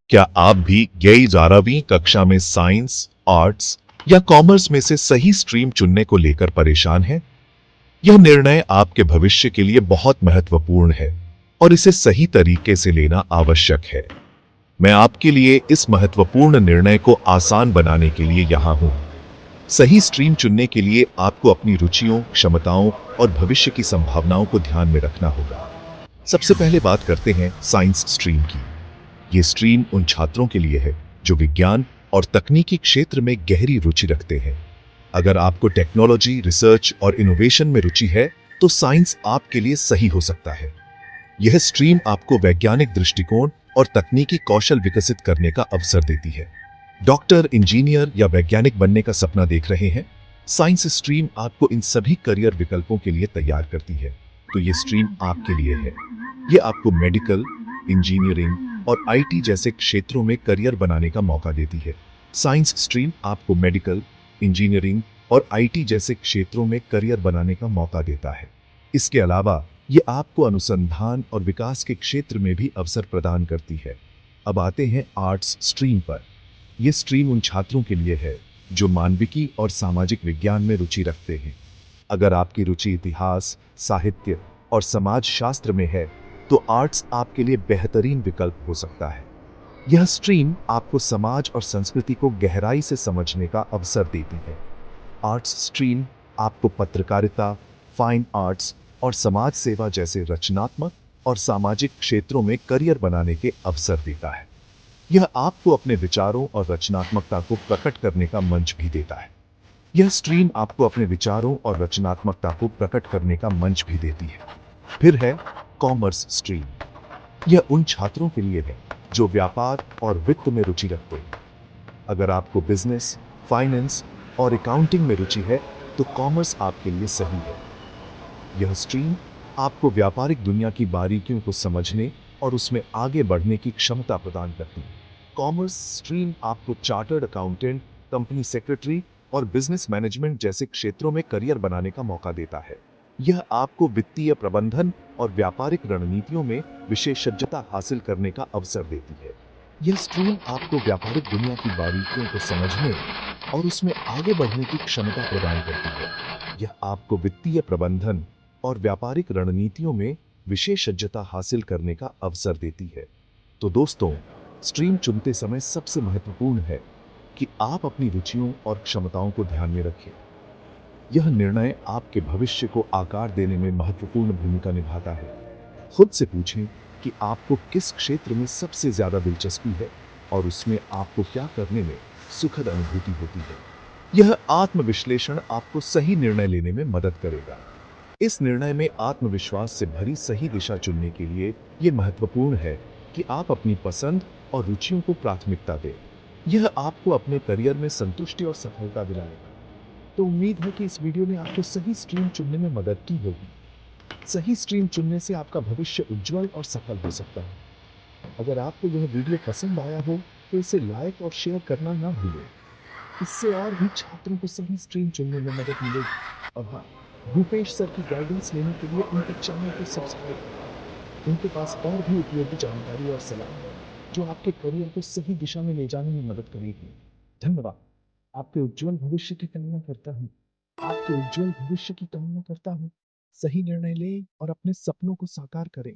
क्या आप भी 11वीं कक्षा में साइंस, आर्ट्स या कॉमर्स में से सही स्ट्रीम चुनने को लेकर परेशान हैं? यह निर्णय आपके भविष्य के लिए बहुत महत्वपूर्ण है और इसे सही तरीके से लेना आवश्यक है। मैं आपके लिए इस महत्वपूर्ण निर्णय को आसान बनाने के लिए यहाँ हूँ। सही स्ट्रीम चुनने के लिए आपको अपनी रुचियों, क्षमताओं और भविष्य की संभावनाओं को ध्यान में रखना होगा। सबसे पहले बात करते हैं साइंस स्ट्रीम की। ये स्ट्रीम उन छात्रों के लिए है जो विज्ञान और तकनीकी क्षेत्र में गहरी रुचि रखते हैं। अगर आपको टेक्नोलॉजी, रिसर्च और इनोवेशन में रुचि है, तो साइंस आपके लिए सही हो सकता है। यह स्ट्रीम आपको वैज्ञानिक दृष्टिकोण और तकनीकी कौशल विकसित करने का अवसर देती है। डॉक्टर, इंजीनियर या वैज्ञानिक बनने का सपना देख रहे हैं? साइंस स्ट्रीम आपको इन सभी करियर विकल्पों के लिए तैयार करती है। तो ये स्ट्रीम आपके लिए है। ये आपको मेडिकल, इंजीनियरिंग और आईटी जैसे क्षेत्रों में करियर बनाने का मौका देती है। साइंस स्ट्रीम आपको मेडिकल, इंजीनियरिंग और आईटी जैसे क्षेत्रों में करियर बनाने का मौका देता है। इसके अलावा ये आपको अनुसंधान और विकास के क्षेत्र में भी अवसर प्रदान करती है। अब आते हैं आर्ट्स स्ट्रीम पर। यह स्ट्रीम उन छात्रों के लिए है जो मानविकी और सामाजिक विज्ञान में रुचि रखते हैं। अगर आपकी रुचि इतिहास, साहित्य और समाज शास्त्र में है, तो आर्ट्स आपके लिए बेहतरीन विकल्प हो सकता है। यह स्ट्रीम आपको समाज और संस्कृति को गहराई से समझने का अवसर देती है। आर्ट्स स्ट्रीम आपको पत्रकारिता, फाइन आर्ट्स और समाज सेवा जैसे रचनात्मक और सामाजिक क्षेत्रों में करियर बनाने के अवसर देता है। यह आपको अपने विचारों और रचनात्मकता को प्रकट करने का मंच भी देता है। यह स्ट्रीम आपको अपने विचारों और रचनात्मकता को प्रकट करने का मंच भी देती है। फिर है कॉमर्स स्ट्रीम। यह उन छात्रों के लिए है जो व्यापार और वित्त में रुचि रखते हैं। अगर आपको बिजनेस, फाइनेंस और अकाउंटिंग में रुचि है, तो कॉमर्स आपके लिए सही है। यह स्ट्रीम आपको व्यापारिक दुनिया की बारीकियों को समझने और उसमें आगे बढ़ने की क्षमता प्रदान करती है। कॉमर्स स्ट्रीम आपको चार्टर्ड अकाउंटेंट, कंपनी सेक्रेटरी और बिजनेस मैनेजमेंट जैसे क्षेत्रों में करियर बनाने का मौका देता है। यह आपको वित्तीय प्रबंधन और व्यापारिक रणनीतियों में विशेषज्ञता हासिल करने का अवसर देती है। यह स्ट्रीम आपको व्यापारिक दुनिया की बारीकियों को समझने और उसमें आगे बढ़ने की क्षमता प्रदान करती है। यह आपको वित्तीय प्रबंधन और व्यापारिक रणनीतियों में विशेषज्ञता हासिल करने का अवसर देती है। तो दोस्तों, स्ट्रीम चुनते समय सबसे महत्वपूर्ण है कि आप अपनी रुचियों और क्षमताओं को ध्यान में रखें। यह निर्णय आपके भविष्य को आकार देने में महत्वपूर्ण भूमिका निभाता है। खुद से पूछें कि आपको किस क्षेत्र में सबसे ज्यादा दिलचस्पी है और उसमें आपको क्या करने में सुखद अनुभूति होती है। यह आत्मविश्लेषण आपको सही निर्णय लेने में मदद करेगा। इस निर्णय में आत्मविश्वास से भरी सही दिशा चुनने के लिए यह महत्वपूर्ण है कि आप अपनी पसंद और रुचियों को प्राथमिकता दें। यह आपको अपने करियर में संतुष्टि और सफलता दिलाएगा। तो उम्मीद है कि इस वीडियो ने आपको सही स्ट्रीम चुनने में मदद की होगी। सही स्ट्रीम चुनने से आपका भविष्य उज्जवल और सफल हो सकता है। अगर आपको यह वीडियो पसंद आया हो, तो इसे लाइक और शेयर करना ना भूलें। इससे और भी छात्रों को सही स्ट्रीम चुनने में मदद मिलेगी। और हाँ, भूपेश सर की गाइडेंस लेने के लिए उनके चैनल को सब्सक्राइब करें। उनके पास और भी उपयोगी जानकारी और सलाह है, जो आपके करियर को सही दिशा में ले जाने में मदद करेगी। धन्यवाद। आपके उज्जवल भविष्य की कामना करता हूँ। आपके उज्जवल भविष्य की कामना करता हूँ। सही निर्णय लें और अपने सपनों को साकार करें।